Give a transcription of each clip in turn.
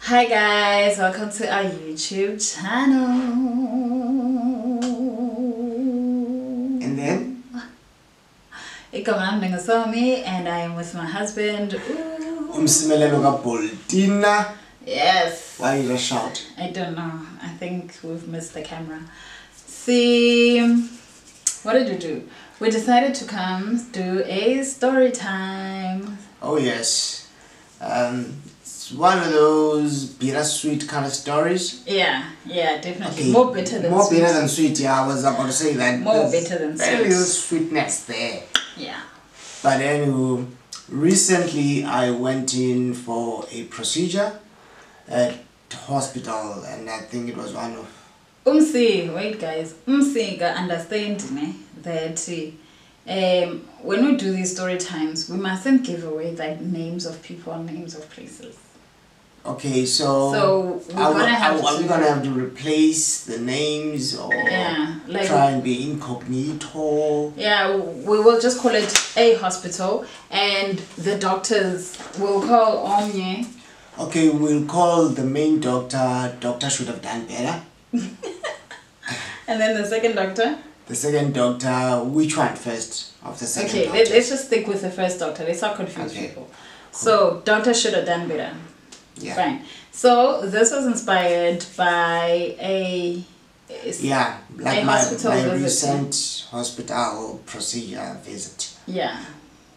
Hi guys, welcome to our YouTube channel. And then? I'm Somi and I am with my husband. Yes. Why you shout? I don't know. I think we've missed the camera. See, what did we do? We decided to come do a story time. Oh yes. It's one of those bittersweet kind of stories. Yeah, definitely. Okay. More bitter than more sweet. bitter than sweet, yeah, I was about to say that. More bitter than very sweet. little sweetness there. Yeah. But anyway, recently I went in for a procedure at hospital, and I think it was one of Wait guys, understand that when we do these story times, we mustn't give away like names of people and names of places. Okay, so are we gonna have to replace the names or try and be incognito? Yeah, we will just call it a hospital, and the doctors will call Omni. Okay, we'll call the main doctor. Doctor should have done better. And then the second doctor? The second doctor, which one first of the second doctor? Okay, let's just stick with the first doctor. Let's not confuse people. Cool. So, doctor should have done better. Yeah. Fine. So, this was inspired by a my recent hospital procedure visit. Yeah.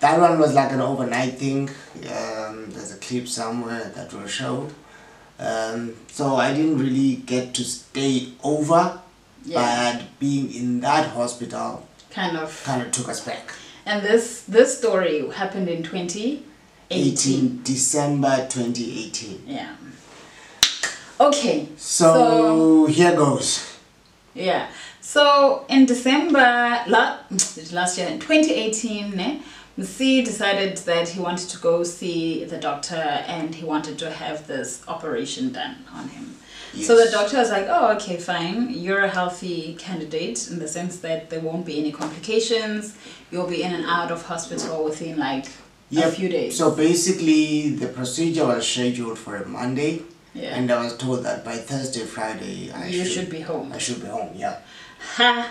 That one was like an overnight thing. There's a clip somewhere that will show. So I didn't really get to stay over, but being in that hospital kind of took us back. And this story happened in 2018. December 2018. Yeah. Okay. So here goes. Yeah. So in December last year, in 2018, Msi decided that he wanted to go see the doctor and he wanted to have this operation done on him. Yes. So the doctor was like, oh, okay, fine. You're a healthy candidate in the sense that there won't be any complications. You'll be in and out of hospital within like a few days. So basically the procedure was scheduled for a Monday. Yeah. And I was told that by Thursday, Friday, I should be home. I should be home, yeah. Ha!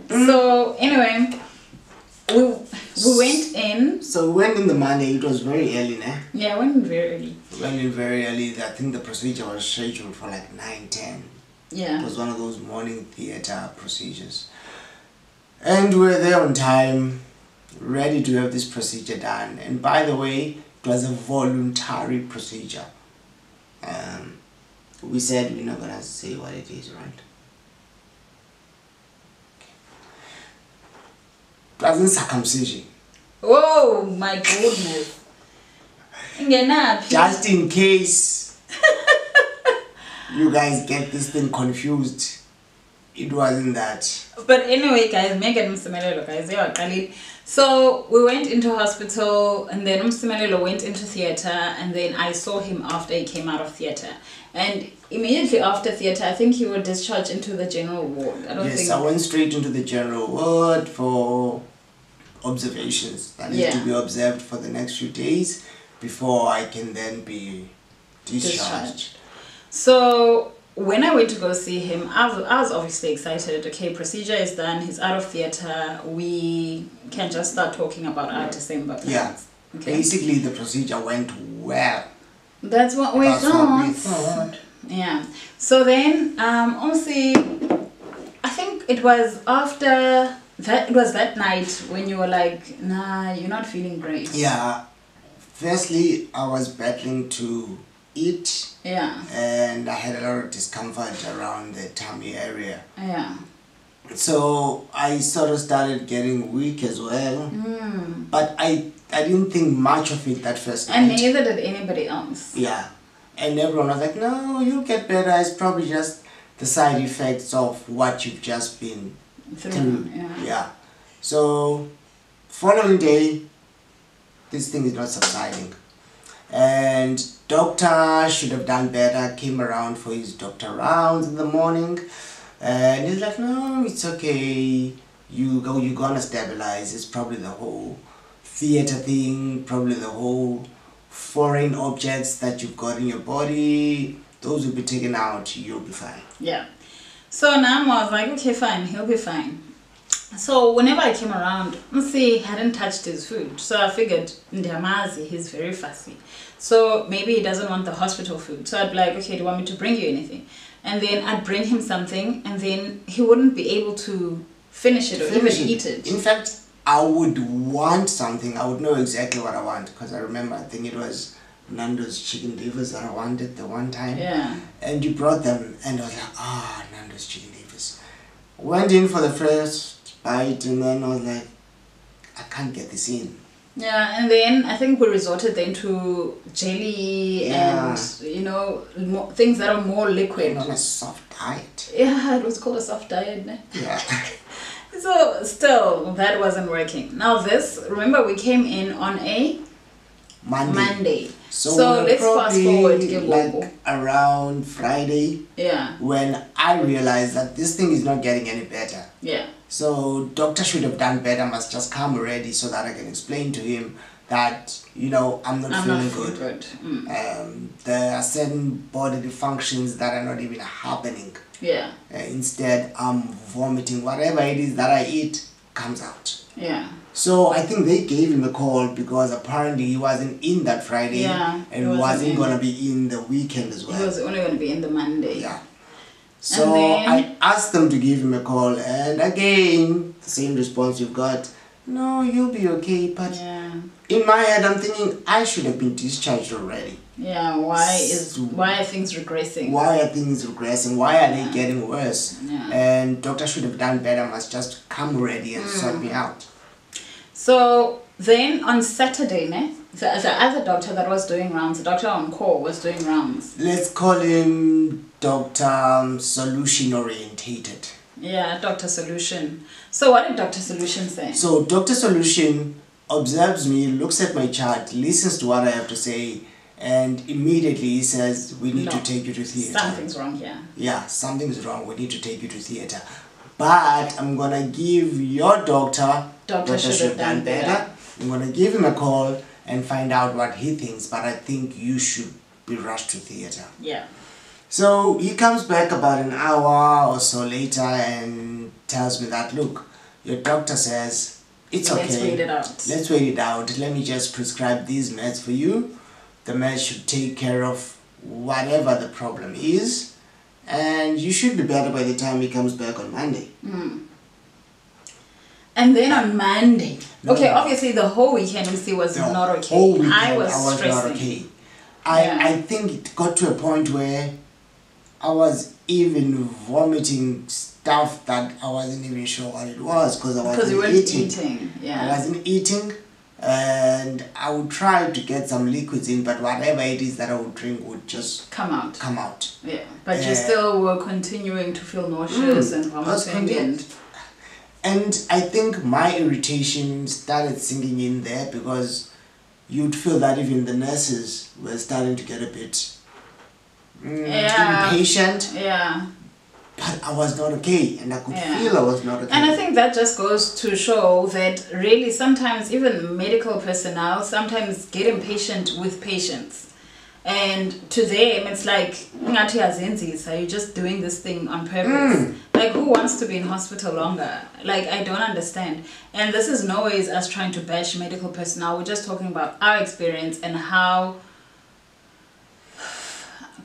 So anyway, we went in. So we went in the Monday. It was very early, né? Yeah, we went in very early. We went in very early. I think the procedure was scheduled for like 9-10. Yeah. It was one of those morning theatre procedures. And we were there on time, ready to have this procedure done. And by the way, it was a voluntary procedure. We said we're not gonna say what it is, right? It wasn't circumcision. Oh my goodness. Just in case you guys get this thing confused, it wasn't that. But anyway, guys, so we went into hospital and then Umsimelelo went into theatre and then I saw him after he came out of theatre. And immediately after theatre, I think you were discharged into the general ward. I went straight into the general ward for observations that need to be observed for the next few days before I can then be discharged. So when I went to go see him, I was obviously excited. Okay, procedure is done, he's out of theatre, we can just start talking about our December plans. Yeah, okay. Basically the procedure went well. That's what we thought. Yeah. So then, honestly, I think it was after that. It was that night when you were like, "Nah, you're not feeling great." Yeah. Firstly, I was battling to eat. Yeah. And I had a lot of discomfort around the tummy area. Yeah. So I sort of started getting weak as well. But I didn't think much of it that first night. And neither did anybody else. Yeah. And everyone was like, no, you'll get better. It's probably just the side effects of what you've just been through. Yeah. So, following day, this thing is not subsiding. And doctor should have done better, came around for his doctor rounds in the morning. And he's like, no, it's okay. You're gonna stabilize. It's probably the whole theatre thing, probably the whole foreign objects that you've got in your body, those will be taken out, you'll be fine. Yeah. So now I was like, okay, fine, he'll be fine. So whenever I came around, Msi hadn't touched his food. So I figured, Ndiamazi, he's very fussy. So maybe he doesn't want the hospital food. So I'd be like, okay, do you want me to bring you anything? And then I'd bring him something, and then he wouldn't be able to finish it or even eat it. In fact, I would want something. I would know exactly what I want, because I remember, I think it was Nando's chicken livers that I wanted the one time. Yeah. And you brought them, and I was like, Nando's chicken livers. Went in for the first bite, and then I was like, I can't get this in. Yeah, and then I think we resorted then to jelly and, things that are more liquid. On a soft diet. Yeah, it was called a soft diet. Ne? Yeah. So still, that wasn't working. Now this, remember we came in on a Monday. So let's fast forward. Like around Friday. Yeah. When I realized that this thing is not getting any better. Yeah. So doctor should have done better, must just come already so that I can explain to him that, I'm not feeling good. There are certain bodily functions that are not even happening. Yeah. Instead, I'm vomiting. Whatever it is that I eat comes out. Yeah. So I think they gave him a call because apparently he wasn't in that Friday. Yeah. And wasn't going to be in the weekend as well. He was only going to be in the Monday. Yeah. So I asked them to give him a call, and again, the same response you've got. No, you'll be okay. But in my head, I'm thinking I should have been discharged already. Yeah, why are things regressing? Why are things regressing? Why are they getting worse? Yeah. And doctor should have done better, must just come already and sort me out. So then on Saturday, the other doctor that was doing rounds, the doctor on call was doing rounds. Let's call him Dr. Solution Orientated. Yeah, Dr. Solution. So what did Dr. Solution say? So Dr. Solution observes me, looks at my chart, listens to what I have to say, and immediately he says, we need to take you to theatre. Something's wrong here. Yeah, something's wrong. We need to take you to theatre. But I'm going to give your doctor should have done better. I'm going to give him a call and find out what he thinks, but I think you should be rushed to theatre. Yeah. So he comes back about an hour or so later and tells me that, look, your doctor says, it's okay. Let's wait it out. Let's wait it out. Let me just prescribe these meds for you. The meds should take care of whatever the problem is. And you should be better by the time he comes back on Monday. And then on Monday, obviously the whole weekend Msi was not okay. I was stressing. Not okay. I think it got to a point where I was even vomiting stuff that I wasn't even sure what it was because I wasn't eating. Yeah. I wasn't eating, and I would try to get some liquids in, but whatever it is that I would drink would just come out. Yeah. But you still were continuing to feel nauseous and vomiting. And I think my irritation started sinking in there because you'd feel that even the nurses were starting to get a bit impatient. Yeah. But I was not okay, and I could feel I was not okay. And I think that just goes to show that really sometimes even medical personnel sometimes get impatient with patients. And to them, it's like, are you just doing this thing on purpose? Like, who wants to be in hospital longer? Like, I don't understand. And this is no ways us trying to bash medical personnel. We're just talking about our experience and how...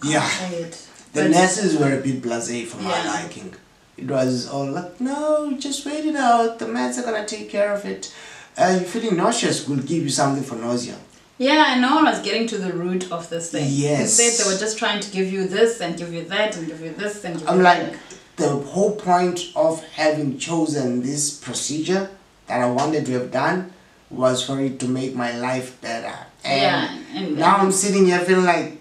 The nurses were a bit blasé for my liking. It was all like, no, just wait it out. The meds are going to take care of it. You're feeling nauseous, we'll give you something for nausea. Yeah, and no one was getting to the root of this thing. Yes. Instead, they were just trying to give you this and give you that and give you this and give I'm you like, that. The whole point of having chosen this procedure that I wanted to have done was for it to make my life better. And now I'm sitting here feeling like,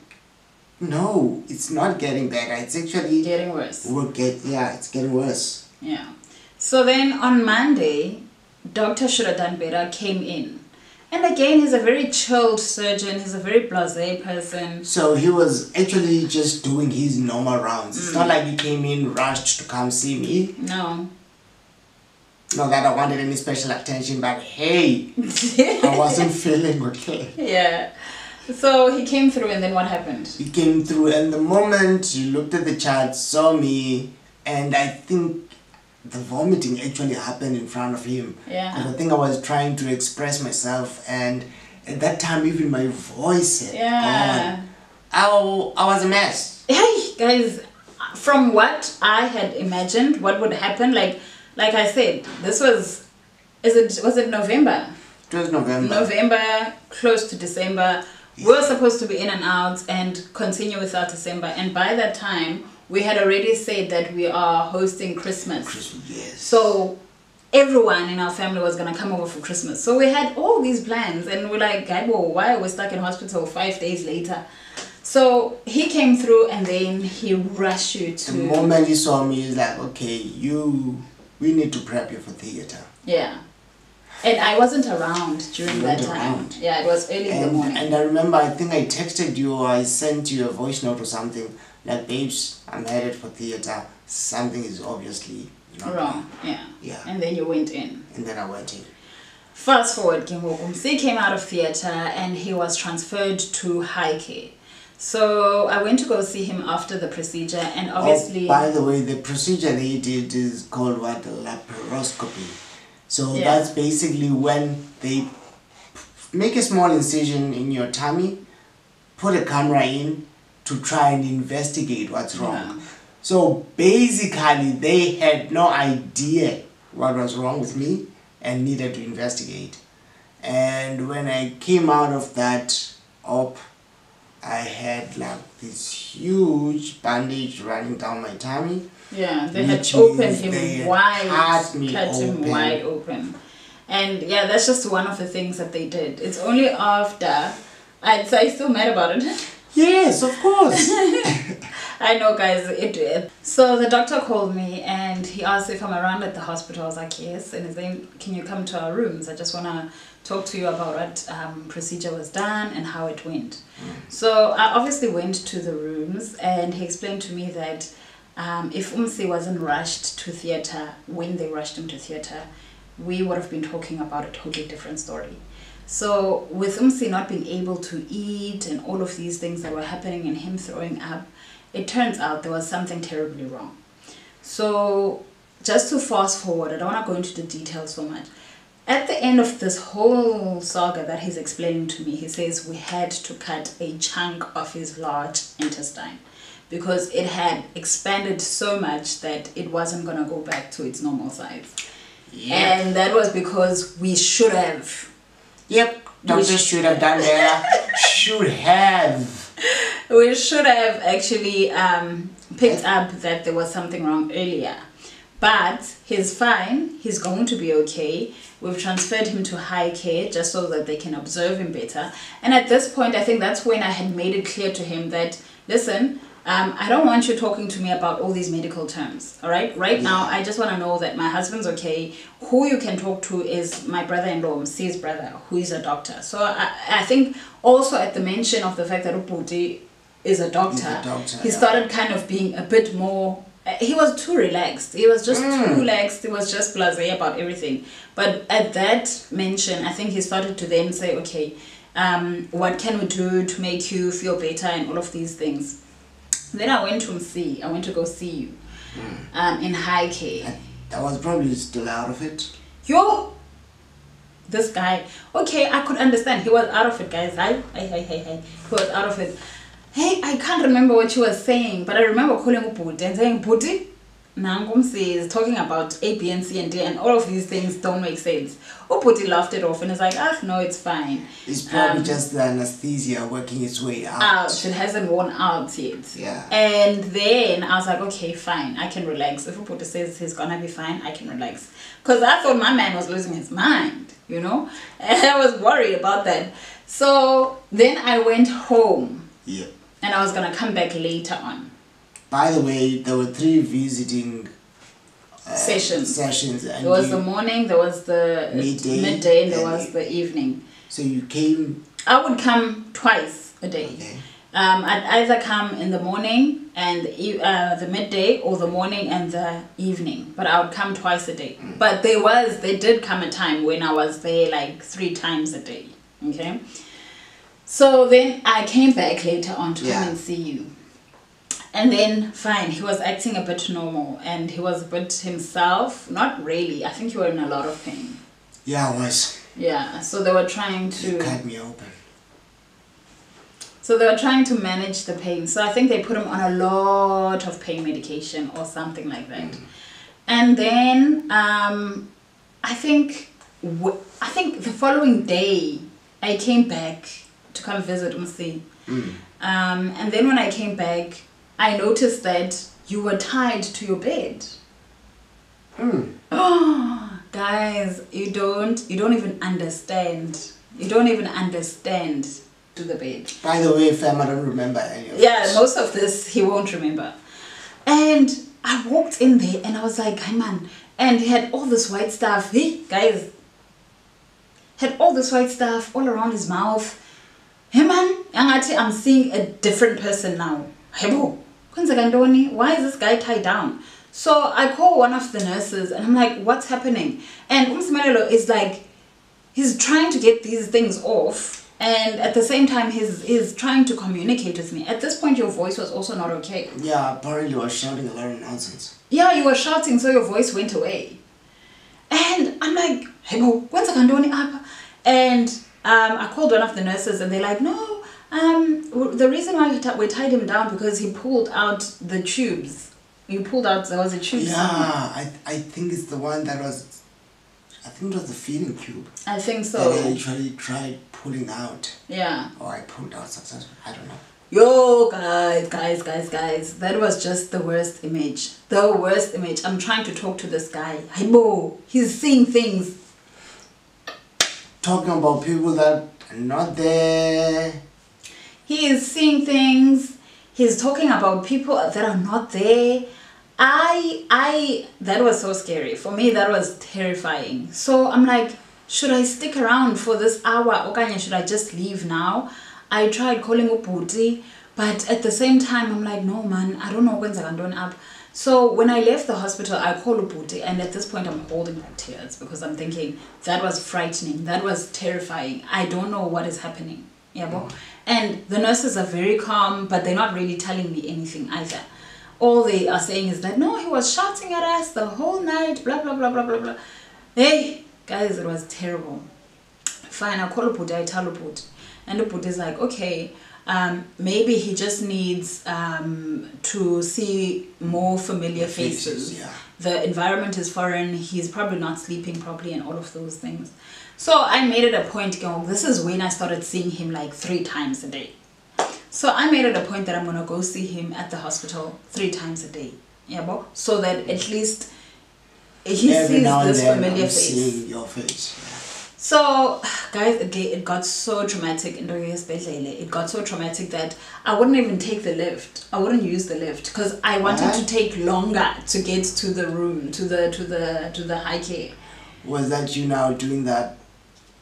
no, it's not getting better. It's actually getting worse. It's getting worse. Yeah. So then on Monday, Dr. Should Have Done Better came in. And again, he's a very chilled surgeon. He's a very blasé person. So he was actually just doing his normal rounds. It's not like he came in rushed to come see me. No. Not that I wanted any special attention, but hey, I wasn't feeling okay. Yeah. So he came through, and then what happened? He came through, and the moment he looked at the chart, saw me, and I think the vomiting actually happened in front of him. Yeah. Because I think I was trying to express myself, and at that time even my voice had gone. I was a mess. Hey guys, from what I had imagined, what would happen, like I said, this was it November? It was November. November, close to December. We were supposed to be in and out and continue without December, and by that time we had already said that we are hosting Christmas. Christmas, yes. So everyone in our family was gonna come over for Christmas. So we had all these plans, and we're like, Gaibo, why are we stuck in hospital 5 days later? So he came through, and then he rushed you to... The moment he saw me, he's like, okay, we need to prep you for theater. Yeah. And I wasn't around during that time. Yeah, it was early in the morning. And I remember, I think I texted you or I sent you a voice note or something, like, babes, I'm headed for theater. Something is obviously wrong. Yeah. And then you went in. And then I went in. Fast forward, Msi came out of theater and he was transferred to high care. So I went to go see him after the procedure, and obviously... Oh, by the way, the procedure they did is called what? Laparoscopy. So that's basically when they make a small incision in your tummy, put a camera in to try and investigate what's wrong. Yeah. So basically they had no idea what was wrong with me and needed to investigate. And when I came out of that op, I had like this huge bandage running down my tummy. Yeah, they had opened him wide, cut him wide open. And yeah, that's just one of the things that they did. It's only after... I'm still mad about it. Yes, of course. I know, guys. So the doctor called me and he asked if I'm around at the hospital. I was like, yes. And he's saying, can you come to our rooms? I just want to talk to you about what procedure was done and how it went. So I obviously went to the rooms, and he explained to me that if Msi wasn't rushed to theatre, when they rushed him to theatre, we would have been talking about a totally different story. So with Msi not being able to eat and all of these things that were happening and him throwing up, it turns out there was something terribly wrong. So just to fast forward, I don't want to go into the details so much. At the end of this whole saga that he's explaining to me, he says we had to cut a chunk of his large intestine because it had expanded so much that it wasn't going to go back to its normal size. Yep. And that was because we should have. Yep, doctor should have done that. Should have. We should have actually picked up that there was something wrong earlier. But he's fine. He's going to be okay. We've transferred him to high care just so that they can observe him better. And at this point, I think that's when I had made it clear to him that, listen, I don't want you talking to me about all these medical terms, all right? Right now, I just want to know that my husband's okay. Who you can talk to is my brother-in-law, Msi's brother, who is a doctor. So I think also at the mention of the fact that Uputi is a doctor, he started kind of being a bit more... He was too relaxed. He was just too relaxed. He was just blasé about everything. But at that mention, I think he started to then say, okay, what can we do to make you feel better and all of these things. Then I went to Msi. I went to go see you in high care. I was probably still out of it. This guy. Okay, I could understand. He was out of it, guys. He was out of it. Hey, I can't remember what you were saying, but I remember calling Uputi and saying, Puti, Nangumsi is talking about A, B, and C, and D, and all of these things don't make sense. Uputi laughed it off and is like, no, it's fine. It's probably just the anesthesia working its way out. It hasn't worn out yet. Yeah. And then I was like, okay, fine, I can relax. If Uputi says he's gonna be fine, I can relax. Because I thought my man was losing his mind, you know? And I was worried about that. So then I went home. Yeah. And I was going to come back later on. By the way, there were 3 visiting sessions. And there was the morning, there was the midday, and there was the evening. So you came... I would come twice a day. Okay. I'd either come in the morning and the midday, or the morning and the evening. But I would come twice a day. But they did come a time when I was there like 3 times a day. Okay? So then I came back later on to come and see you. And then, fine, he was acting a bit normal and he was a bit himself. Not really. I think you were in a lot of pain. Yeah, I was. Yeah, so they were trying to... They cut me open. So they were trying to manage the pain. So I think they put him on a lot of pain medication or something like that. And then, I think the following day, I came back to come visit Msi. And then when I came back, I noticed that you were tied to your bed. Oh, guys, you don't even understand. You don't even understand to the bed. By the way, fam, I don't remember any of this. Most of this he won't remember. And I walked in there and I was like, hey man, and he had all this white stuff. Hey, guys, had all this white stuff all around his mouth. Hey man, I'm seeing a different person now. Why is this guy tied down? So I call one of the nurses and I'm like, what's happening? And Umsimelelo is like, he's trying to get these things off, and at the same time he's trying to communicate with me. At this point your voice was also not okay. Yeah, apparently you were shouting a lot of nonsense. Yeah, you were shouting, so your voice went away. And I'm like, hey bo, what's up? And I called one of the nurses and they're like, no, the reason why we tied him down because he pulled out the tubes. There was a tube. Yeah, I think it's the one that was, I think it was the feeding tube. I think so. That I actually tried pulling out. Yeah. Or I pulled out successfully. I don't know. Yo, guys. That was just the worst image. The worst image. I'm trying to talk to this guy. Haibo, he's seeing things. Talking about people that are not there. He is seeing things. He's talking about people that are not there. That was so scary. For me, that was terrifying. So I'm like, should I stick around for this hour? Or should I just leave now? I tried calling Uputi, but at the same time, I'm like, no man, I don't know when's I'm going up. So when I left the hospital, I called Uputi, and at this point I'm holding my tears because I'm thinking, that was frightening. That was terrifying. I don't know what is happening. Yeah, and the nurses are very calm, but they're not really telling me anything either. All they are saying is that, no, he was shouting at us the whole night, blah, blah, blah, blah, blah, blah. Hey, guys, it was terrible. Fine, I call Uputi, I tell Uputi. And Uputi is like, okay, maybe he just needs to see more familiar faces. Yeah. The environment is foreign, he's probably not sleeping properly and all of those things. So I made it a point, this is when I started seeing him like 3 times a day. So I made it a point that I'm going to go see him at the hospital 3 times a day. Yeah, bo? So that at least he sees this familiar face. Seeing your face. Yeah. So, guys, again, it got so traumatic in It got so traumatic that I wouldn't even take the lift. I wouldn't use the lift because I wanted to take longer to get to the room, to the high care. Was that you now doing that?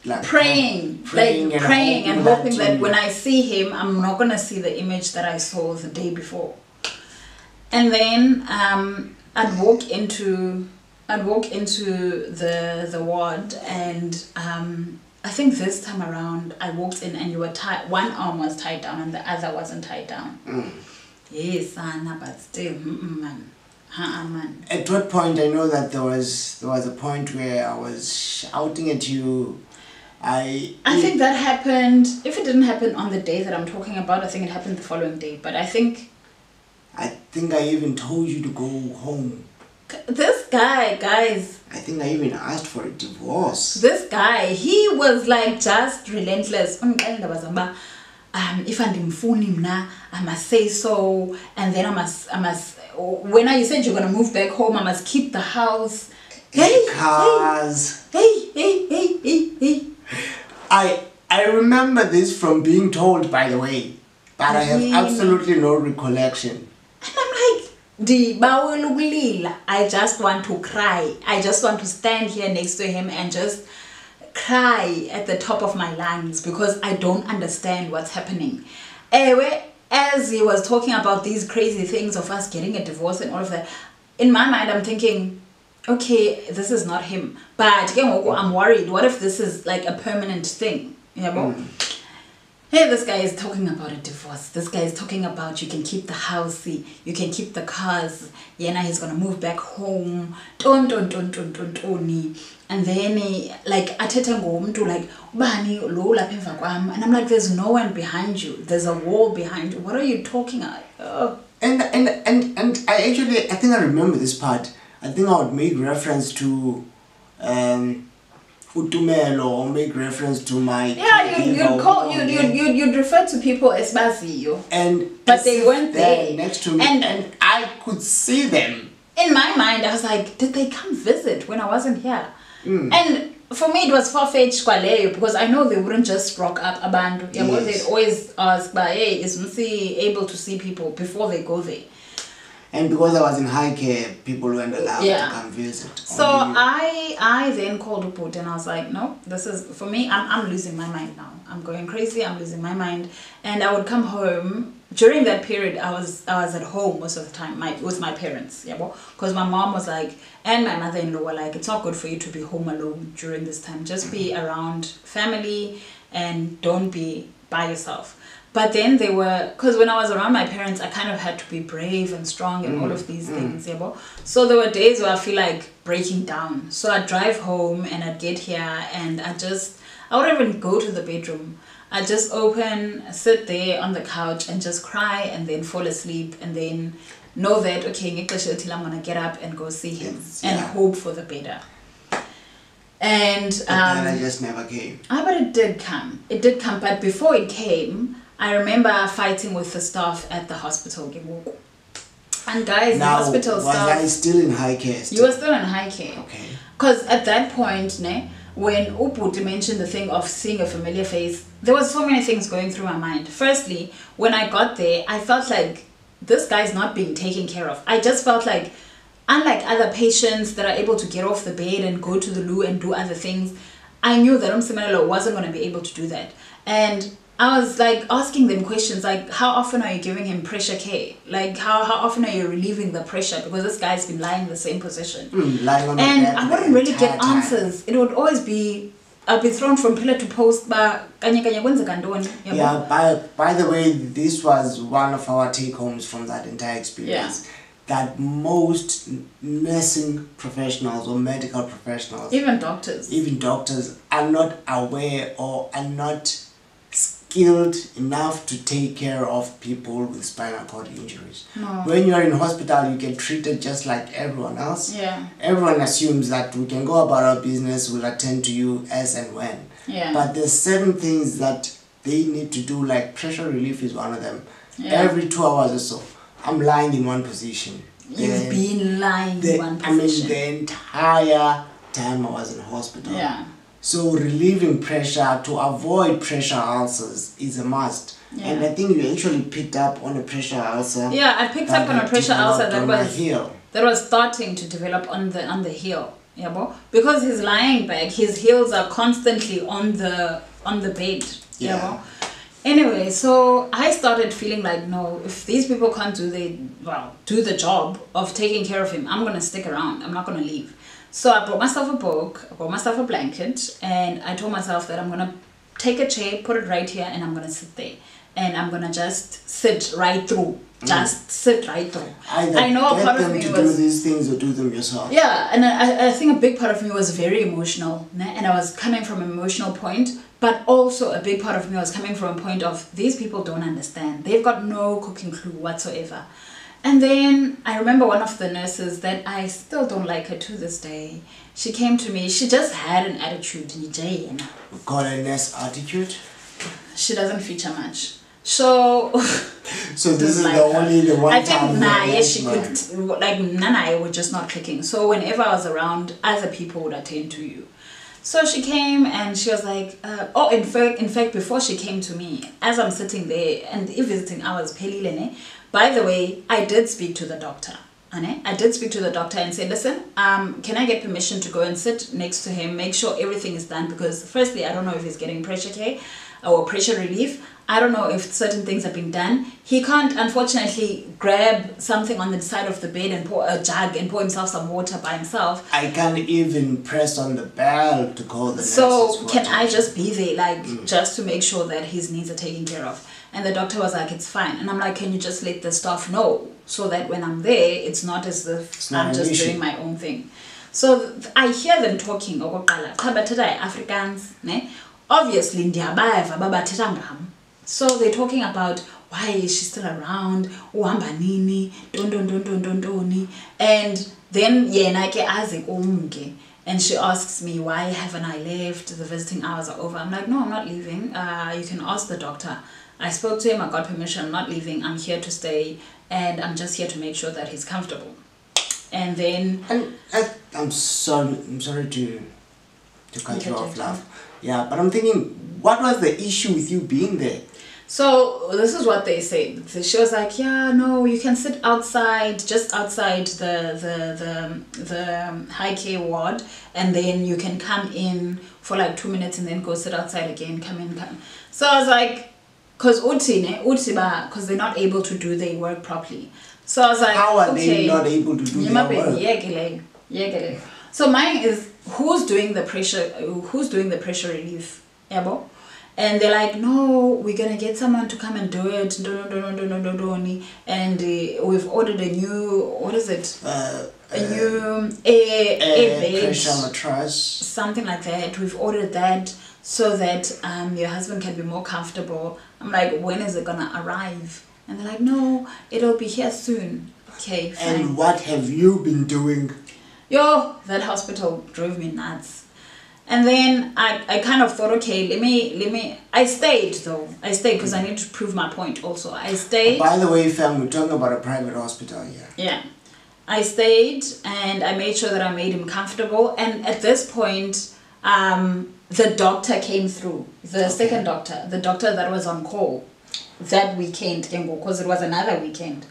Like praying and hoping that when I see him, I'm not gonna see the image that I saw the day before. And then I'd walk into the ward, and I think this time around I walked in and you were tied. One arm was tied down and the other wasn't tied down. Yes, Anna, but still, man. Man. At what point? I know that there was a point where I was shouting at you. I think that happened. If it didn't happen on the day that I'm talking about, I think it happened the following day. But I think I even told you to go home. This guy, guys. I think I even asked for a divorce. This guy, he was like just relentless. If I'm phoning now, I must say so, and then I must. When you said you're gonna move back home, I must keep the house. Cars. Hey. I remember this from being told, by the way, but I have absolutely no recollection. And I'm like, I just want to cry. I just want to stand here next to him and just cry at the top of my lungs because I don't understand what's happening. Anyway, as he was talking about these crazy things of us getting a divorce and all of that, in my mind I'm thinking, okay, this is not him. But I'm worried. What if this is like a permanent thing? hey, this guy is talking about a divorce. This guy is talking about you can keep the house, you can keep the cars. Yeah, now he's gonna move back home. Don't. And then like athethe ngomntu like ubani lo lapha emva kwam, and I'm like, there's no one behind you. There's a wall behind you. What are you talking about? Oh. And I think I remember this part. I think I would make reference to Utumelo, or make reference to my you'd refer to as Baziyo, but they weren't there next to me, and I could see them. In my mind, I was like, did they come visit when I wasn't here? And for me, it was far-fetched because I know they wouldn't just rock up abantu. Yes. They'd always ask, hey, is Msi able to see people before they go there? And because I was in high care, people weren't allowed to come visit. So I then called Uput and I was like, no, this is, for me, I'm losing my mind now. I'm going crazy, I'm losing my mind. And I would come home. During that period, I was at home most of the time with my parents. Because my mom was like, and my mother-in-law were like, it's not good for you to be home alone during this time. Just be around family and don't be by yourself. But then they were, because when I was around my parents, I kind of had to be brave and strong and all of these things. So there were days where I feel like breaking down. So I'd drive home and I'd get here and I wouldn't even go to the bedroom. I'd just sit there on the couch and just cry and then fall asleep and then know that, okay, till I'm going to get up and go see him and hope for the better. And I just never came. But it did come. It did come. But before it came, I remember fighting with the staff at the hospital. And guys, the hospital staff... Was I still in high care? You were still in high care. Okay. Because at that point, when Uput mentioned the thing of seeing a familiar face, there was so many things going through my mind. Firstly, when I got there, I felt like this guy's not being taken care of. I just felt like, unlike other patients that are able to get off the bed and go to the loo and do other things, I knew that Msi wasn't going to be able to do that. And I was like asking them questions like, how often are you giving him pressure care? Like, how often are you relieving the pressure? Because this guy's been lying in the same position. Lying on and the bed I wouldn't really get answers. It would always be, I'll be thrown from pillar to post. Yeah, by the way, this was one of our take-homes from that entire experience. Yeah. That most nursing professionals or medical professionals, even doctors are not aware or are not skilled enough to take care of people with spinal cord injuries. No. When you are in hospital, you get treated just like everyone else. Yeah. Everyone assumes that we can go about our business, we'll attend to you as and when. Yeah. But there's certain things that they need to do, like pressure relief is one of them. Yeah. Every 2 hours or so, I'm lying in one position. You've been lying in one position. The entire time I was in hospital. Yeah. So relieving pressure to avoid pressure ulcers is a must. Yeah. And I think you actually picked up on a pressure ulcer. Yeah, I picked up on a pressure ulcer that was starting to develop on the heel. Yeah, because he's lying back, his heels are constantly on the bed. Yeah. Anyway, so I started feeling like, no, if these people can't do the job of taking care of him, I'm gonna stick around. I'm not gonna leave. So I brought myself a book, I brought myself a blanket, and I told myself that I'm gonna take a chair, put it right here, and I'm gonna sit there. And I'm gonna just sit right through. Just sit right through. I know a part of me was do these things or do them yourself. Yeah, and I think a big part of me was very emotional, and I was coming from an emotional point, but also a big part of me was coming from a point of these people don't understand. They've got no cooking clue whatsoever. And then I remember one of the nurses that I still don't like her to this day. She came to me. She just had an attitude. We call her nurse attitude. She doesn't feature much. So this is the one I time. think she could, like Nana were just not clicking. So whenever I was around, other people would attend to you. So she came and she was like, in fact, before she came to me, as I'm sitting there and visiting hours, by the way, I did speak to the doctor. I did speak to the doctor and say, listen, can I get permission to go and sit next to him, make sure everything is done? Because firstly, I don't know if he's getting pressure care. or pressure relief. I don't know if certain things have been done. He can't, unfortunately, grab something on the side of the bed and pour a jug and pour himself some water by himself. I can't even press on the bell to call the nurses. So can I just be there, like, just to make sure that his needs are taken care of? And the doctor was like, it's fine. And I'm like, can you just let the staff know so that when I'm there, it's not as if I'm just doing my own thing. So I hear them talking, Africans, ne? Obviously, so they're talking about why is she still around, and then and she asks me, why haven't I left? The visiting hours are over. I'm like, no, I'm not leaving. You can ask the doctor. I spoke to him, I got permission, I'm not leaving, I'm here to stay, and I'm just here to make sure that he's comfortable. And then I'm sorry to cut you off, love. Yeah, but I'm thinking, what was the issue with you being there? So this is what they said. She was like, yeah, no, you can sit outside, just outside the high care ward, and then you can come in for like 2 minutes and then go sit outside again, come in. So I was like, because they're not able to do their work properly. So I was like, how are they not able to do their work? So mine is, who's doing the pressure relief, Ebo? And they're like, no, we're gonna get someone to come and do it. And we've ordered a new, what is it? A new air bed, pressure mattress, something like that. We've ordered that so that your husband can be more comfortable. I'm like, when is it gonna arrive? And they're like, no, it'll be here soon. Okay, fine. And what have you been doing? Yo, that hospital drove me nuts. And then I kind of thought, okay, let me, I stayed though. I stayed because I need to prove my point also. I stayed. By the way, fam, we're talking about a private hospital here. Yeah. I stayed and I made sure that I made him comfortable. And at this point, the doctor came through. The second doctor, the doctor that was on call that weekend, because it was another weekend.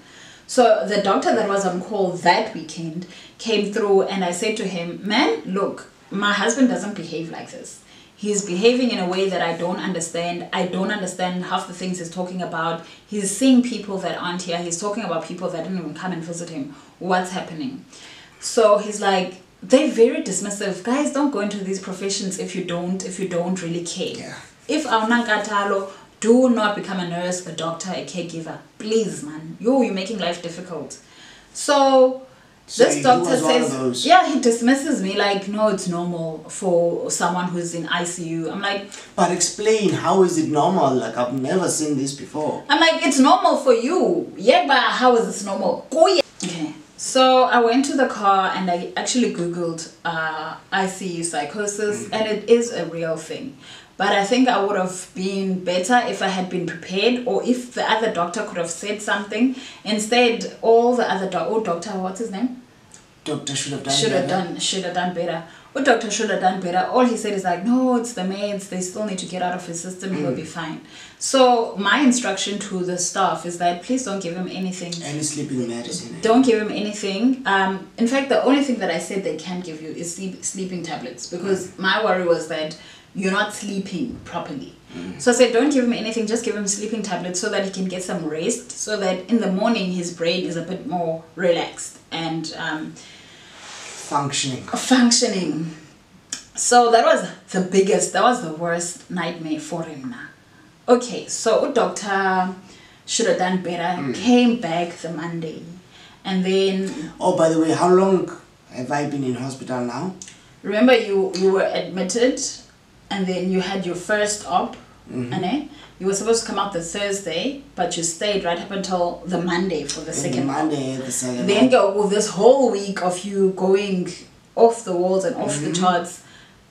So the doctor that was on call that weekend came through, and I said to him, man, look, my husband doesn't behave like this. He's behaving in a way that I don't understand. I don't understand half the things he's talking about. He's seeing people that aren't here. He's talking about people that didn't even come and visit him. What's happening? So he's like, they're very dismissive. Guys, don't go into these professions if you don't really care. Yeah. If Aunakatalo, do not become a nurse, a doctor, a caregiver. Please, man. You're making life difficult. So this doctor says, yeah, he dismisses me like, no, it's normal for someone who's in ICU. I'm like, but explain, how is it normal? Like, I've never seen this before. I'm like, it's normal for you. Yeah, but how is this normal? Okay. So I went to the car and I actually Googled ICU psychosis, and it is a real thing. But I think I would have been better if I had been prepared, or if the other doctor could have said something. Instead, all the other doctor, what's his name? Doctor should have done better. What doctor should have done better? All he said is like, no, it's the meds. They still need to get out of his system. He'll be fine. So my instruction to the staff is that please don't give him anything. Any sleeping medicine. Don't give him anything. In fact, the only thing that I said they can give you is sleeping tablets, because my worry was that you're not sleeping properly. So I said, don't give him anything, just give him sleeping tablets so that he can get some rest, so that in the morning his brain is a bit more relaxed and functioning. So that was the worst nightmare for him now. Okay, so doctor should have done better, came back the Monday, and then... Oh, by the way, how long have I been in hospital now? Remember you were admitted, and then you had your first op, and you were supposed to come out the Thursday, but you stayed right up until the Monday for the second op. Then go with this whole week of you going off the walls and off the charts,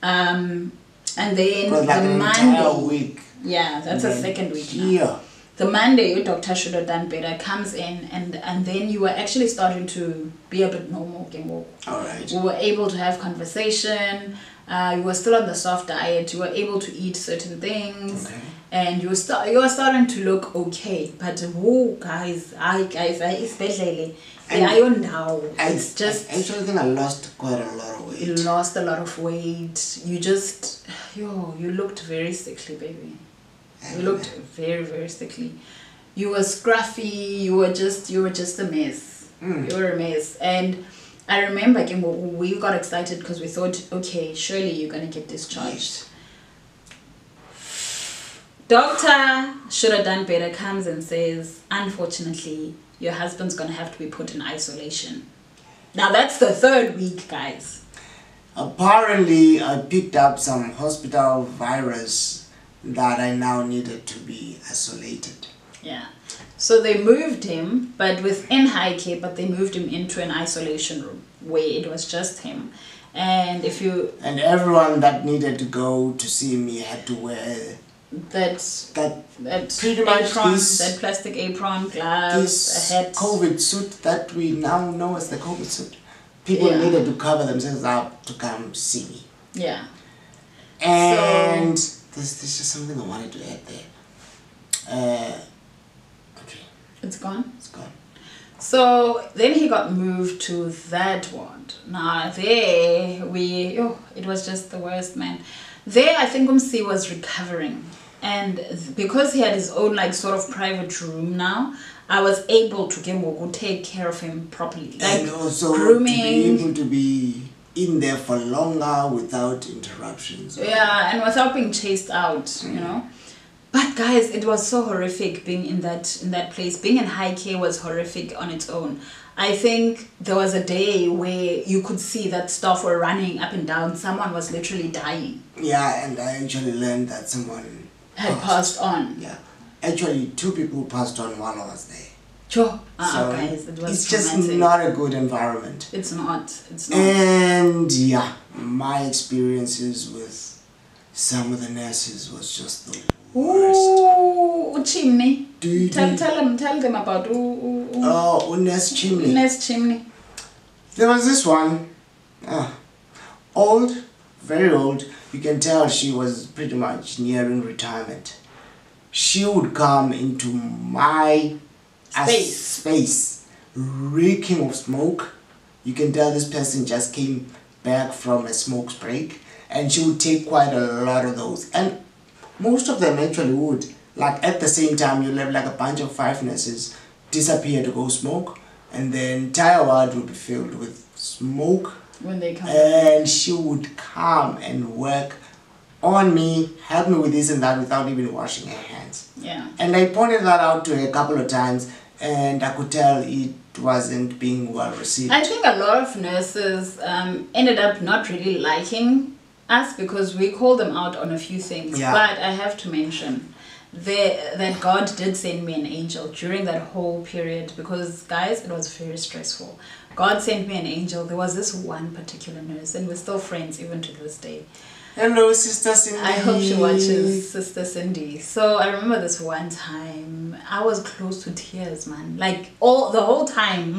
and then the Monday week. Yeah, that's the second week. Yeah. The Monday, your doctor should have done better, comes in, and then you were actually starting to be a bit normal. All right. You were able to have conversation. You were still on the soft diet. You were able to eat certain things, and you were starting to look okay. But guys, especially it's just. I actually think I lost quite a lot of weight. You lost a lot of weight. You looked very sickly, baby. You looked very, very sickly. You were scruffy. You were just a mess. You were a mess. And I remember again, we got excited because we thought, okay, surely you're gonna get discharged. Doctor should have done better. Comes and says, unfortunately, your husband's gonna have to be put in isolation. Now that's the 3rd week, guys. Apparently, I picked up some hospital virus that I now needed to be isolated. Yeah. So they moved him, but within high care, but they moved him into an isolation room where it was just him. And and everyone that needed to go to see me had to wear that pretty much apron, that plastic apron, gloves, a hat. COVID suit that we now know as the COVID suit. People needed to cover themselves up to come see me. Yeah. And there's just something I wanted to add there. Okay. It's gone? It's gone. So then he got moved to that ward. Now there it was just the worst, man. There I think Msi was recovering. And because he had his own like sort of private room now, I was able to take care of him properly. Like and also grooming. To be able to be in there for longer without interruptions. Yeah, and without being chased out, you know. But guys, it was so horrific being in that place. Being in high care was horrific on its own. I think there was a day where you could see that staff were running up and down. Someone was literally dying. Yeah, and I actually learned that someone had passed on. Yeah. Actually, 2 people passed on while I was there. Sure. So guys, it was it's traumatic. just not a good environment. It's not. It's not. And yeah, my experiences with some of the nurses was just the worst. Ooh, chimney. Tell them about Nurse Chimney. Nurse Chimney. There was this one, old, very old. You can tell she was pretty much nearing retirement. She would come into my space, reeking of smoke. You can tell this person just came back from a smoke break, and she would take quite a lot of those. And most of them actually would. Like at the same time, you'll have like a bunch of 5 nurses disappear to go smoke, and the entire ward would be filled with smoke. When they come. And she would come and work on me, help me with this and that without even washing her hands. Yeah. And I pointed that out to her a couple of times, and I could tell it wasn't being well received. I think a lot of nurses ended up not really liking us because we called them out on a few things. Yeah. But I have to mention that God did send me an angel during that whole period because, guys, it was very stressful. God sent me an angel. There was this one particular nurse, and we're still friends even to this day. Hello, Sister Cindy. I hope she watches, Sister Cindy. So I remember this one time, I was close to tears, man. Like the whole time,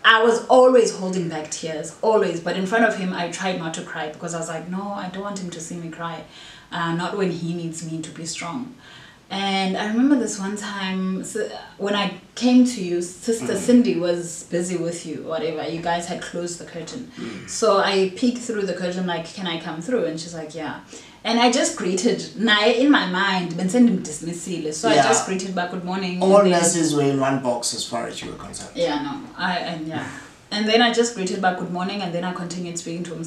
I was always holding back tears, always. But in front of him, I tried not to cry because I was like, no, I don't want him to see me cry. Not when he needs me to be strong. And I remember this one time, when I came to you, Sister Cindy was busy with you, whatever. You guys had closed the curtain. So I peeked through the curtain, like, can I come through? And she's like, yeah. And I just greeted, in my mind, dismissile. So I just greeted back, good morning. All nurses were in one box as far as you were concerned. Yeah, no. And then I just greeted back, good morning, and then I continued speaking to him.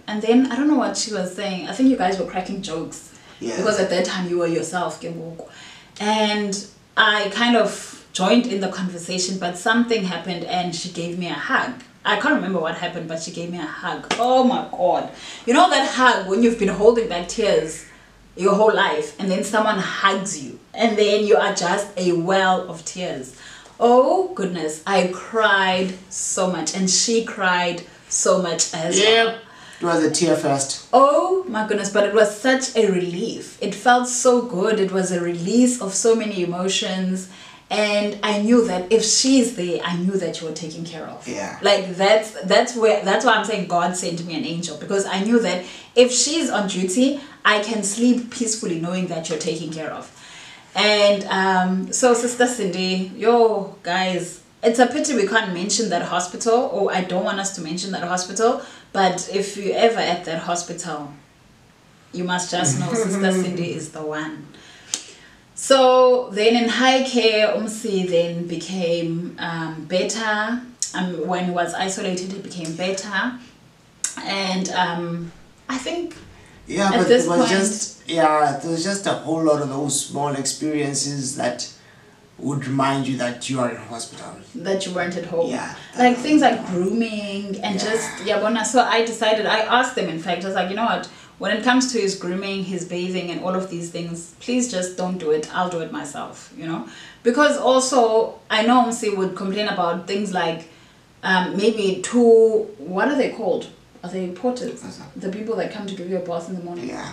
And then, I don't know what she was saying. I think you guys were cracking jokes. Yeah. Because at that time you were yourself, and I kind of joined in the conversation, but something happened and she gave me a hug. I can't remember what happened, but she gave me a hug. Oh my God. You know that hug when you've been holding back tears your whole life and then someone hugs you and then you are just a well of tears. Oh goodness, I cried so much and she cried so much as well. It was a tear fest. Oh my goodness, but it was such a relief. It felt so good. It was a release of so many emotions. And I knew that if she's there, I knew that you were taken care of. Yeah. Like that's why I'm saying God sent me an angel, because I knew that if she's on duty, I can sleep peacefully knowing that you're taken care of. And so Sister Cindy, guys, it's a pity we can't mention that hospital, or I don't want us to mention that hospital. But if you're ever at that hospital, you must just know Sister Cindy is the one. So then in high care, Msi then became better. When he was isolated, he became better. And I think at this point, there was just a whole lot of those small experiences that would remind you that you are in hospital. That you weren't at home. Yeah. Like things like grooming and so I decided, I asked them, in fact, I was like, you know what, when it comes to his grooming, his bathing and all of these things, please just don't do it. I'll do it myself, you know. Because also, I know Msi would complain about things like maybe what are they called? Are they porters? The people that come to give you a bath in the morning? Yeah.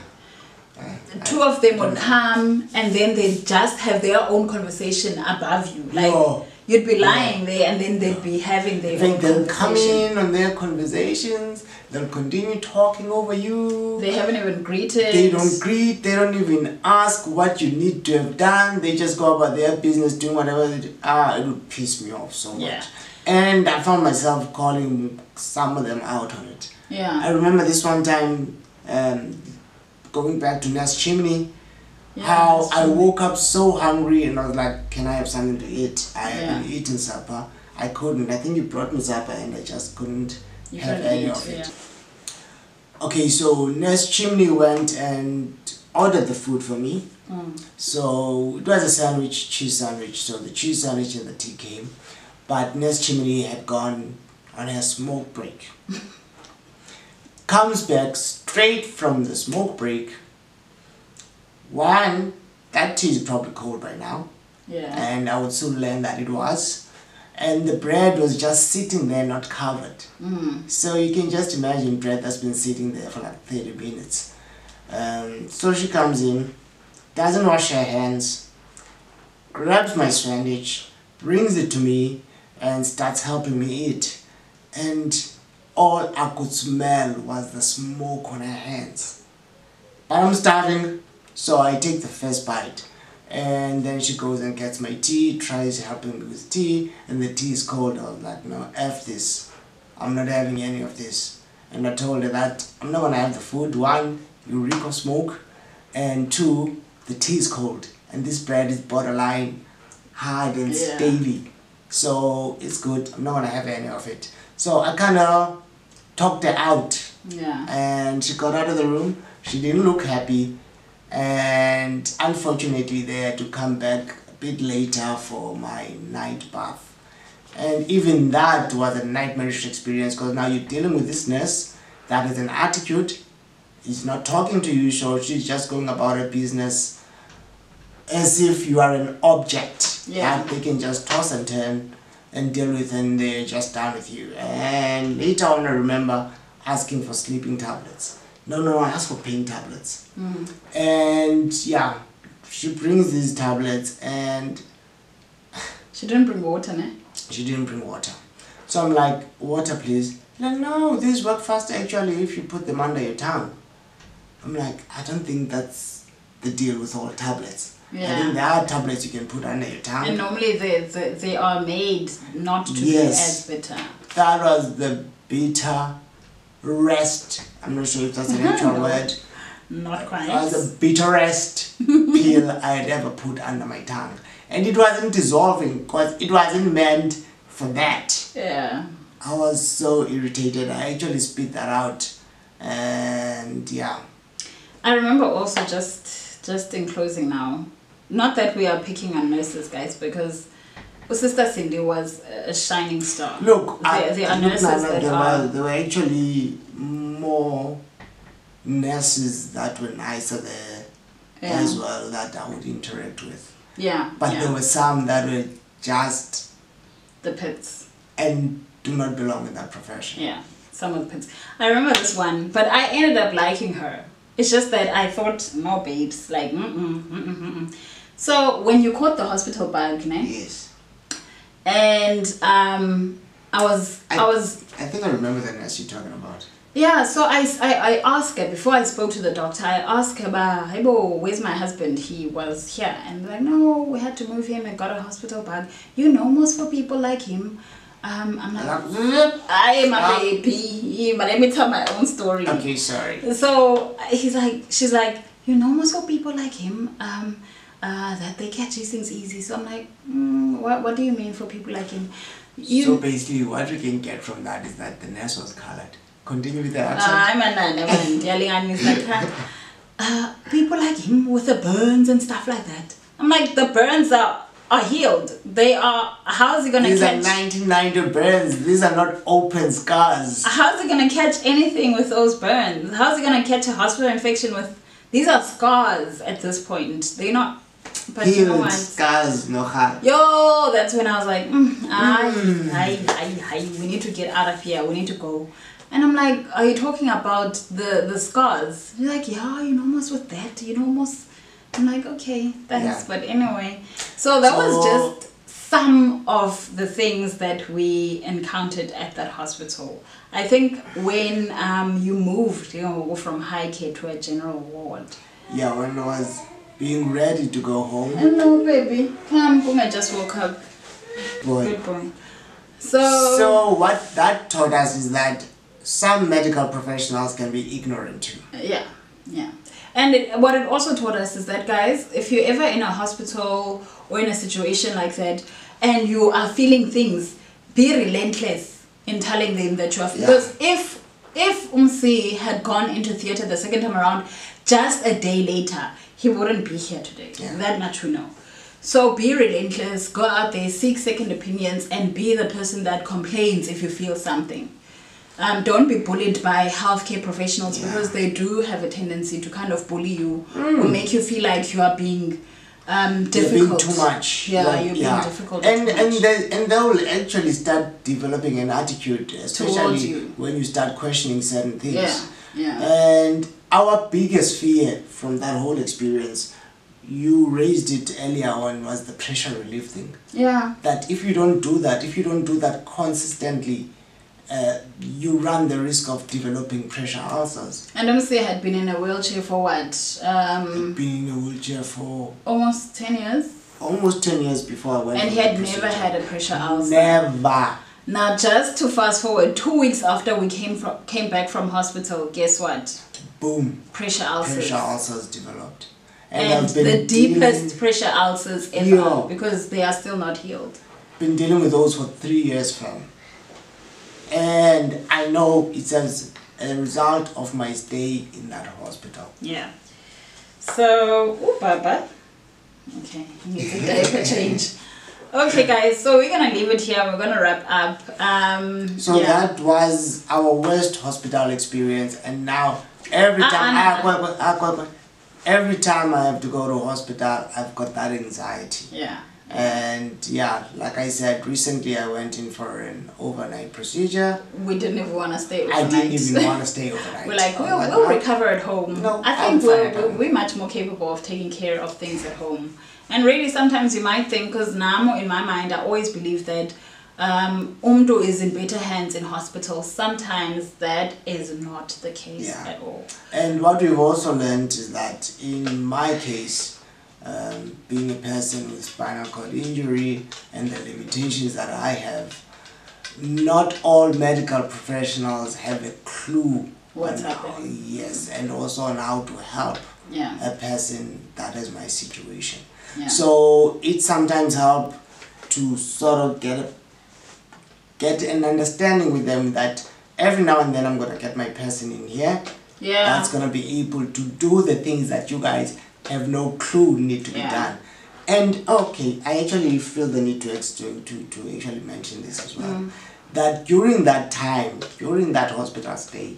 Two of them would come and then they'd just have their own conversation above you. Like you'd be lying there and then they'd be having their own conversation. They'll come in on their conversations, they'll continue talking over you. They haven't even greeted. They don't greet, they don't even ask what you need to have done. They just go about their business doing whatever they do. It would piss me off so much. And I found myself calling some of them out on it. Yeah. I remember this one time, going back to Nest Chimney, how I woke up so hungry and I was like, can I have something to eat? I haven't eaten supper. I couldn't. I think you brought me supper and I just couldn't have any of it. Okay, so Nest Chimney went and ordered the food for me. So it was a sandwich, cheese sandwich. So the cheese sandwich and the tea came. But Nest Chimney had gone on a smoke break. Comes back straight from the smoke break. One, that tea is probably cold by now. Yeah. And I would soon learn that it was. And the bread was just sitting there, not covered. So you can just imagine bread that's been sitting there for like 30 minutes. So she comes in, doesn't wash her hands, grabs my sandwich, brings it to me, and starts helping me eat. And all I could smell was the smoke on her hands. But I'm starving, so I take the first bite. And then she goes and gets my tea, tries helping me with tea, and the tea is cold. I was like, no, F this. I'm not having any of this. And I told her that I'm not gonna have the food. One, you reek of smoke. And two, the tea is cold. And this bread is borderline hard and scaly. So it's good. I'm not gonna have any of it. So I kind of talked her out. Yeah. And she got out of the room. She didn't look happy. And unfortunately they had to come back a bit later for my night bath. And even that was a nightmarish experience, because now you're dealing with this nurse that has an attitude. He's not talking to you, so she's just going about her business as if you are an object that they can just toss and turn and deal with, and they're just done with you. And later on I remember asking for sleeping tablets. No, I asked for pain tablets. And yeah, she brings these tablets and she didn't bring water, ne? She didn't bring water. So I'm like, water please. Like, no, these work faster actually if you put them under your tongue. I'm like, I don't think that's the deal with all tablets. I think there are tablets you can put under your tongue. And normally they are made not to be as bitter. That was the bitter rest. I'm not sure if that's an actual word. Not quite. That was the bitterest pill I had ever put under my tongue. And it wasn't dissolving because it wasn't meant for that. Yeah. I was so irritated. I actually spit that out. And yeah. I remember also just in closing now, not that we are picking on nurses, guys, because Sister Cindy was a shining star. Look, there are nurses there were actually more nurses that were nicer there as well that I would interact with. Yeah. But there were some that were just the pits and do not belong in that profession. Yeah, some of the pits. I remember this one, but I ended up liking her. It's just that I thought, no babes, like So when you caught the hospital bug, ne? Yes. And I think I remember the nurse you're talking about. Yeah, so I asked her, before I spoke to the doctor, I asked her about, hey, where's my husband? He was here. And like, no, we had to move him and got a hospital bag. You know, most for people like him, I'm like, I am a baby, but let me tell my own story. Okay, sorry. So she's like, you know, most of people like him, that they catch these things easy. So I'm like, what do you mean for people like him? So basically, what we can get from that is that the nurse was colored. Continue with the accent. I'm like, people like him with the burns and stuff like that. I'm like, the burns are healed. They are. How is he gonna catch? These are 1990 burns. These are not open scars. How's he gonna catch anything with those burns? How's he gonna catch a hospital infection with? These are scars at this point. They're not. But healed, you know what? Scars, no heart. Yo, that's when I was like, we need to get out of here. We need to go. And I'm like, are you talking about the scars? You're like, yeah, you know, almost with that, you know, almost. I'm like, okay, thanks. Yeah. But anyway, so that was just some of the things that we encountered at that hospital. I think when you moved, you know, from high care to a general ward. Yeah, when I was being ready to go home. Hello, baby. Come, I just woke up. Boy. Good boy. So what that taught us is that some medical professionals can be ignorant too. Yeah. And what it also taught us is that, guys, if you're ever in a hospital or in a situation like that and you are feeling things, be relentless in telling them that you are. Because if Msi had gone into theatre the second time around, just a day later, he wouldn't be here today. Yeah. That much we know. So be relentless, go out there, seek second opinions, and be the person that complains if you feel something. Don't be bullied by healthcare professionals because they do have a tendency to kind of bully you or make you feel like you are being difficult. You're being too much. Yeah, you're being difficult. And they will actually start developing an attitude, especially when you start questioning certain things. Yeah. And our biggest fear from that whole experience, you raised it earlier on, was the pressure relief thing. Yeah. That if you don't do that consistently, you run the risk of developing pressure ulcers. And Msi had been in a wheelchair for what? Been in a wheelchair for almost 10 years. Almost 10 years before I went. And he had never had a pressure ulcer. Never. Now, just to fast forward, 2 weeks after we came back from hospital, guess what? Boom. Pressure ulcers. Pressure ulcers developed. And the deepest pressure ulcers ever, because they are still not healed. Been dealing with those for 3 years, fam. And I know it's as a result of my stay in that hospital. Yeah. So, Baba. Okay, he needs a diaper change. Okay, guys, so we're going to leave it here. We're going to wrap up. That was our worst hospital experience. And now, every time every time I have to go to hospital, I've got that anxiety. Yeah. And like I said, recently I went in for an overnight procedure. We didn't even want to stay overnight. I didn't even want to stay overnight. We're like, we'll recover at home. No, I think we're much more capable of taking care of things at home. And really, sometimes you might think, because Namo, in my mind, I always believe that Umdu is in better hands in hospitals. Sometimes that is not the case at all. And what we've also learned is that in my case, being a person with spinal cord injury and the limitations that I have, not all medical professionals have a clue what's happening. Yes, and also on how to help a person that is my situation. Yeah. So it sometimes helps to sort of get an understanding with them that every now and then I'm gonna get my person in here. Yeah. That's gonna be able to do the things that you guys have no clue need to be done. And okay, I actually feel the need to actually mention this as well. That during that time, during that hospital stay,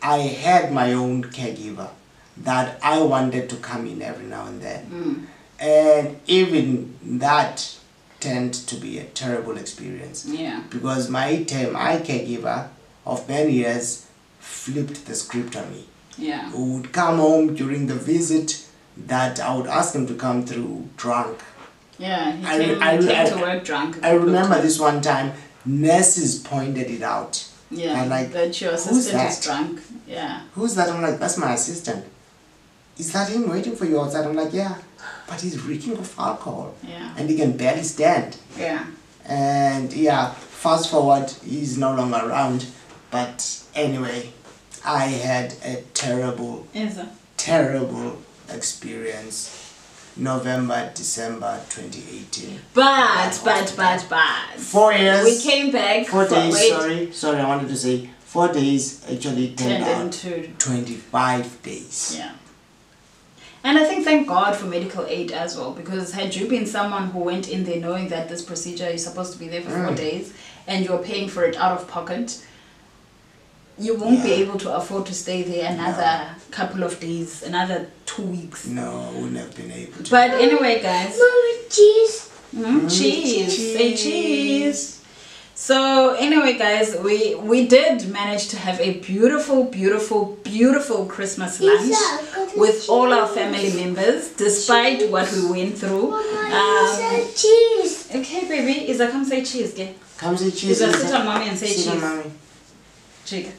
I had my own caregiver that I wanted to come in every now and then. And even that tend to be a terrible experience. Yeah. Because my caregiver of many years flipped the script on me. Yeah. Who would come home during the visit that I would ask him to come through drunk. Yeah, he came to work drunk. I remember this one time, nurses pointed it out. Yeah, like, that your assistant is drunk. Yeah. Who's that? I'm like, that's my assistant. Is that him waiting for you outside? I'm like, yeah. But he's reeking of alcohol. Yeah. And he can barely stand. Yeah. And fast forward, he's no longer around. But anyway, I had a terrible experience. November, December 2018. But 4 years. We came back. 4 days. Sorry. I wanted to say 4 days actually turned out into 25 days. Yeah. And I think thank God for medical aid as well, because had you been someone who went in there knowing that this procedure is supposed to be there for 4 days and you're paying for it out of pocket, you won't be able to afford to stay there another couple of days, another 2 weeks. No, I wouldn't have been able to. But anyway, guys. Mommy, cheese. Cheese. Say cheese. So anyway, guys, we did manage to have a beautiful Christmas lunch with all our family members, despite what we went through. Say cheese. Okay, baby. Isa, come say cheese, okay? Come say cheese. Isa, sit on mommy and say cheese. Sit on mommy. Chica.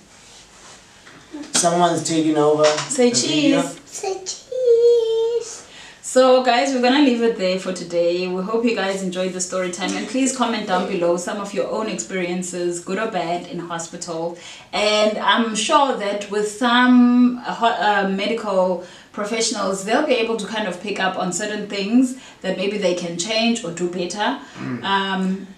Someone's taking over. Say cheese. Say cheese. So guys, we're gonna leave it there for today. We hope you guys enjoyed the story time, and please comment down below some of your own experiences, good or bad, in hospital. And I'm sure that with some medical professionals, they'll be able to kind of pick up on certain things that maybe they can change or do better.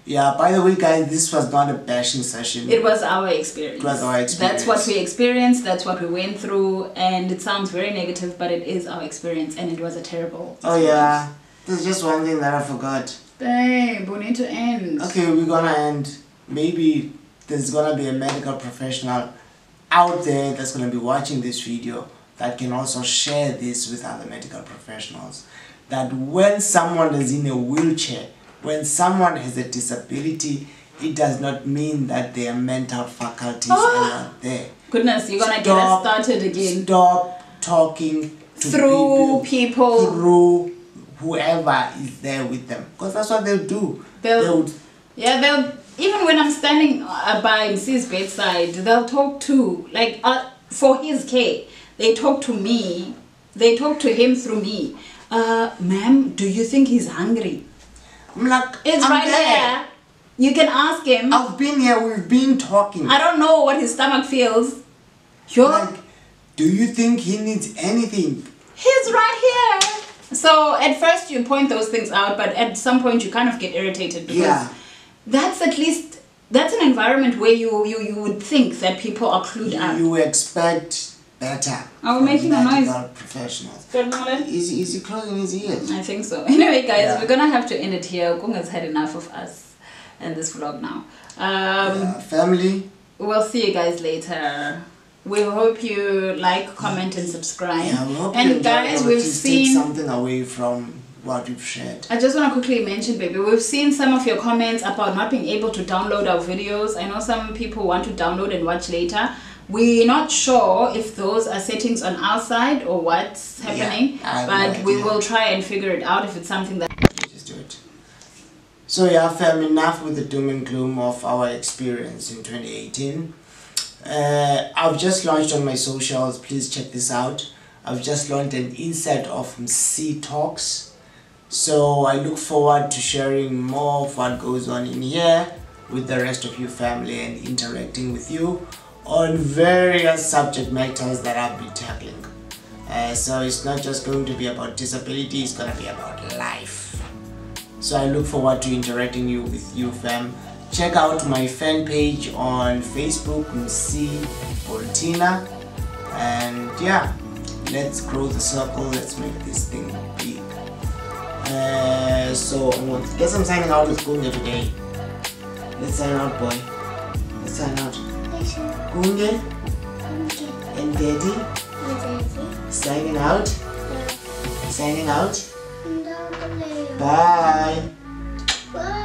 Yeah, by the way, guys, this was not a bashing session. It was our experience. It was our experience. That's what we experienced, that's what we went through, and it sounds very negative, but it is our experience, and it was a terrible experience. Oh yeah, there's just one thing that I forgot. Babe, we need to end. Okay, we're gonna end. Maybe there's gonna be a medical professional out there that's gonna be watching this video that can also share this with other medical professionals. That when someone is in a wheelchair, when someone has a disability, it does not mean that their mental faculties are not there. Goodness, you're gonna get us started again. Stop talking to people. Through whoever is there with them. Because that's what they'll do. They'll even when I'm standing by Msi's bedside, they'll talk to, like, for his care. They talk to me. They talk to him through me. Ma'am, do you think he's hungry? I'm like, it's right there. You can ask him. I've been here. We've been talking. I don't know what his stomach feels. Like, do you think he needs anything? He's right here. So at first you point those things out, but at some point you kind of get irritated because that's an environment where you would think that people are clued up. You expect better. Are we making a noise? Professionals. Is he closing his ears? I think so. Anyway, guys, we're gonna have to end it here. Kung has had enough of us and this vlog now. Family. We'll see you guys later. We hope you like, comment, and subscribe. Yeah, we hope and guys, we've seen take something away from what we've shared. I just want to quickly mention, baby, we've seen some of your comments about not being able to download our videos. I know some people want to download and watch later. We're not sure if those are settings on our side or what's happening, but we will try and figure it out if it's something that... Just do it. So yeah, fam, enough with the doom and gloom of our experience in 2018. I've just launched on my socials, please check this out. I've just launched an insert of Msi Talks. So I look forward to sharing more of what goes on in here with the rest of your family and interacting with you on various subject matters that I'll be tackling. So it's not just going to be about disability, it's going to be about life. So I look forward to interacting with you, fam. Check out my fan page on Facebook, Msi Boltina. And yeah, let's grow the circle, let's make this thing big. So guess I'm signing out with Kunge today. Let's sign out, boy. Let's sign out. Kunge and Daddy signing out. Signing out. Bye. Bye.